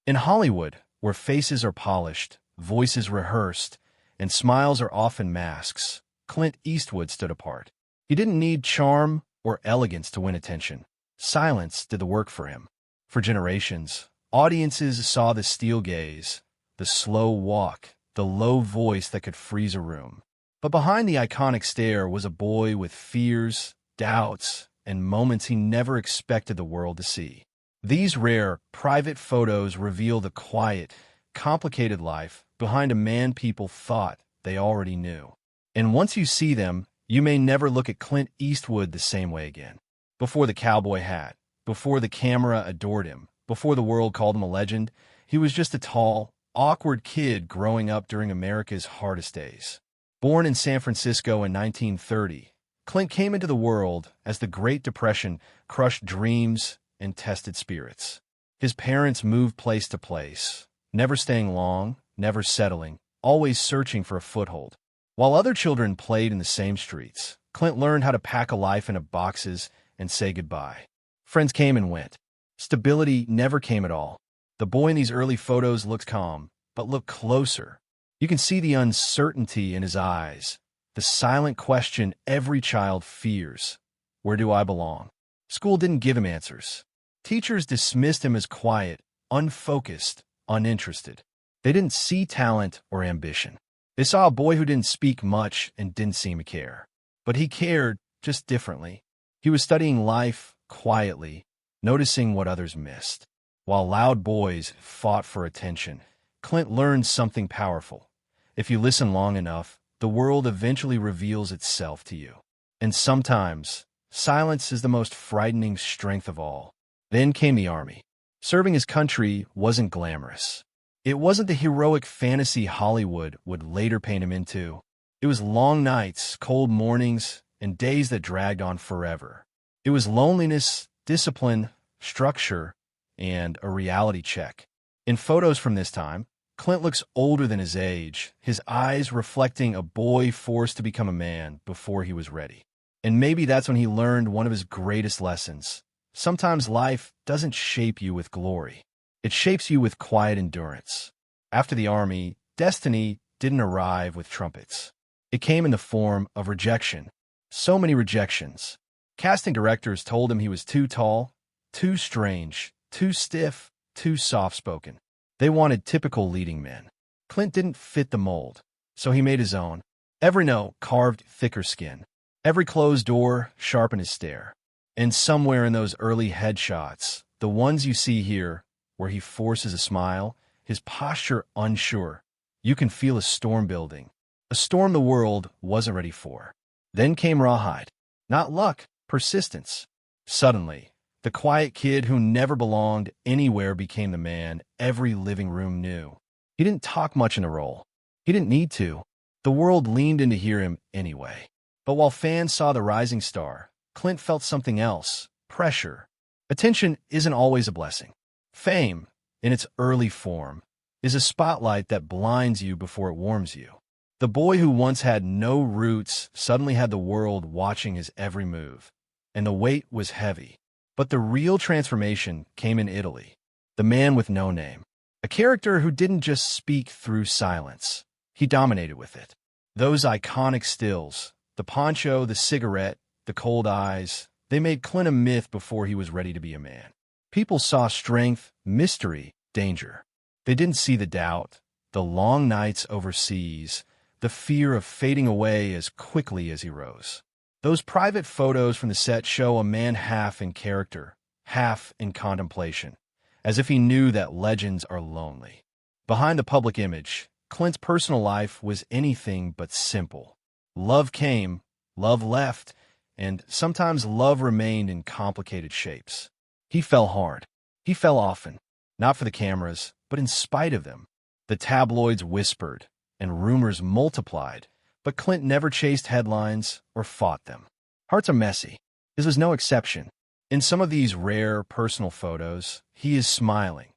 In Hollywood, where faces are polished, voices rehearsed, and smiles are often masks, Clint Eastwood stood apart. He didn't need charm or elegance to win attention. Silence did the work for him. For generations, audiences saw the steel gaze, the slow walk, the low voice that could freeze a room. But behind the iconic stare was a boy with fears, doubts, and moments he never expected the world to see. These rare, private photos reveal the quiet, complicated life behind a man people thought they already knew. And once you see them, you may never look at Clint Eastwood the same way again. Before the cowboy hat, before the camera adored him, before the world called him a legend, he was just a tall, awkward kid growing up during America's hardest days. Born in San Francisco in 1930, Clint came into the world as the Great Depression crushed dreams and tested spirits. His parents moved place to place, never staying long, never settling, always searching for a foothold. While other children played in the same streets, Clint learned how to pack a life into boxes and say goodbye. Friends came and went. Stability never came at all. The boy in these early photos looked calm, but look closer. You can see the uncertainty in his eyes, the silent question every child fears. Where do I belong? School didn't give him answers. Teachers dismissed him as quiet, unfocused, uninterested. They didn't see talent or ambition. They saw a boy who didn't speak much and didn't seem to care. But he cared, just differently. He was studying life quietly, noticing what others missed. While loud boys fought for attention, Clint learned something powerful. If you listen long enough, the world eventually reveals itself to you. And sometimes, silence is the most frightening strength of all. Then came the army. Serving his country wasn't glamorous. It wasn't the heroic fantasy Hollywood would later paint him into. It was long nights, cold mornings, and days that dragged on forever. It was loneliness, discipline, structure, and a reality check. In photos from this time, Clint looks older than his age, his eyes reflecting a boy forced to become a man before he was ready. And maybe that's when he learned one of his greatest lessons. Sometimes life doesn't shape you with glory. It shapes you with quiet endurance. After the army, destiny didn't arrive with trumpets. It came in the form of rejection. So many rejections. Casting directors told him he was too tall, too strange, too stiff, too soft-spoken. They wanted typical leading men. Clint didn't fit the mold, so he made his own. Every no carved thicker skin. Every closed door sharpened his stare. And somewhere in those early headshots, the ones you see here, where he forces a smile, his posture unsure, you can feel a storm building. A storm the world wasn't ready for. Then came Rawhide. Not luck, persistence. Suddenly, the quiet kid who never belonged anywhere became the man every living room knew. He didn't talk much in the role. He didn't need to. The world leaned in to hear him anyway. But while fans saw the rising star, Clint felt something else, pressure. Attention isn't always a blessing. Fame, in its early form, is a spotlight that blinds you before it warms you. The boy who once had no roots suddenly had the world watching his every move, and the weight was heavy. But the real transformation came in Italy. The man with no name. A character who didn't just speak through silence. He dominated with it. Those iconic stills, the poncho, the cigarette, the cold eyes, they made Clint a myth before he was ready to be a man. People saw strength, mystery, danger. They didn't see the doubt, the long nights overseas, the fear of fading away as quickly as he rose. Those private photos from the set show a man half in character, half in contemplation, as if he knew that legends are lonely. Behind the public image, Clint's personal life was anything but simple. Love came, love left, and sometimes love remained in complicated shapes. He fell hard. He fell often, not for the cameras, but in spite of them. The tabloids whispered, and rumors multiplied, but Clint never chased headlines or fought them. Hearts are messy. His was no exception. In some of these rare personal photos, he is smiling.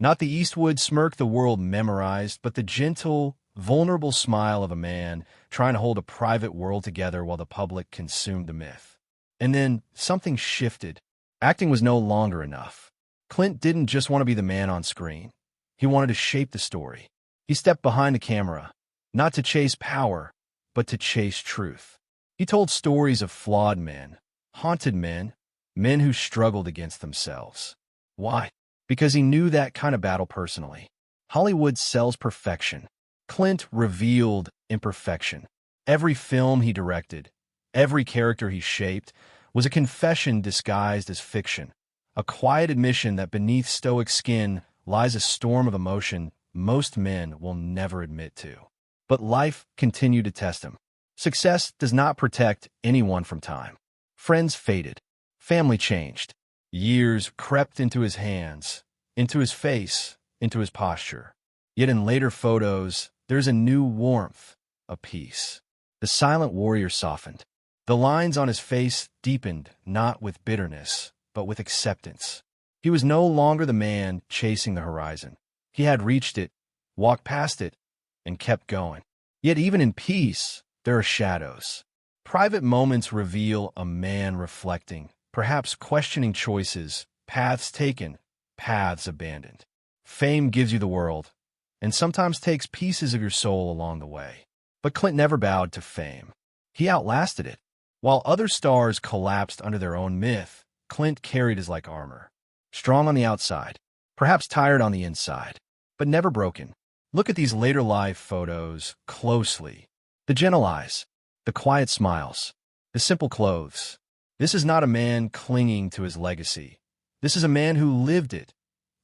Not the Eastwood smirk the world memorized, but the gentle, vulnerable smile of a man trying to hold a private world together while the public consumed the myth. And then something shifted. Acting was no longer enough. Clint didn't just want to be the man on screen. He wanted to shape the story. He stepped behind the camera, not to chase power, but to chase truth. He told stories of flawed men, haunted men, men who struggled against themselves. Why? Because he knew that kind of battle personally. Hollywood sells perfection. Clint revealed imperfection. Every film he directed, every character he shaped, was a confession disguised as fiction, a quiet admission that beneath stoic skin lies a storm of emotion most men will never admit to. But life continued to test him. Success does not protect anyone from time. Friends faded. Family changed. Years crept into his hands, into his face, into his posture. Yet in later photos, there's a new warmth, a peace. The silent warrior softened. The lines on his face deepened, not with bitterness, but with acceptance. He was no longer the man chasing the horizon. He had reached it, walked past it, and kept going. Yet even in peace, there are shadows. Private moments reveal a man reflecting, perhaps questioning choices, paths taken, paths abandoned. Fame gives you the world, and sometimes takes pieces of your soul along the way. But Clint never bowed to fame. He outlasted it. While other stars collapsed under their own myth, Clint carried his like armor. Strong on the outside, perhaps tired on the inside, but never broken. Look at these later life photos closely. The gentle eyes, the quiet smiles, the simple clothes. This is not a man clinging to his legacy. This is a man who lived it,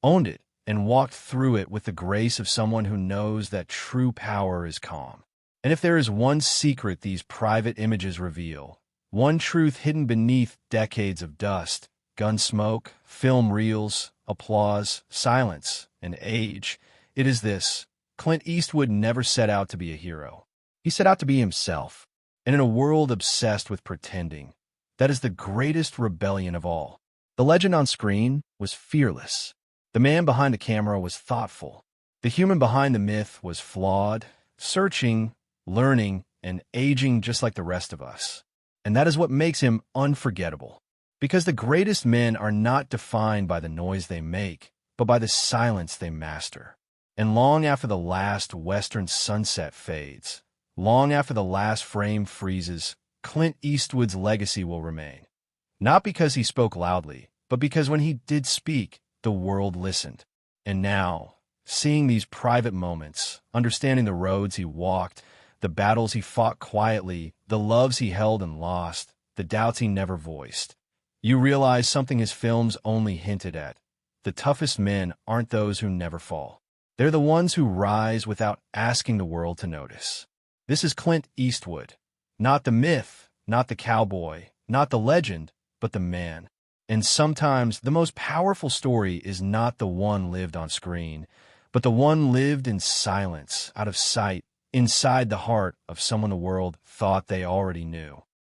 owned it, and walked through it with the grace of someone who knows that true power is calm. And if there is one secret these private images reveal, one truth hidden beneath decades of dust, gun smoke, film reels, applause, silence, and age, it is this: Clint Eastwood never set out to be a hero. He set out to be himself. And in a world obsessed with pretending, that is the greatest rebellion of all. The legend on screen was fearless. The man behind the camera was thoughtful. The human behind the myth was flawed, searching, learning, and aging just like the rest of us. And that is what makes him unforgettable. Because the greatest men are not defined by the noise they make, but by the silence they master. And long after the last western sunset fades, long after the last frame freezes, Clint Eastwood's legacy will remain. Not because he spoke loudly, but because when he did speak, the world listened. And now, seeing these private moments, understanding the roads he walked, the battles he fought quietly, the loves he held and lost, the doubts he never voiced, you realize something his films only hinted at. The toughest men aren't those who never fall. They're the ones who rise without asking the world to notice. This is Clint Eastwood. Not the myth, not the cowboy, not the legend, but the man. And sometimes the most powerful story is not the one lived on screen, but the one lived in silence, out of sight, inside the heart of someone the world thought they already knew.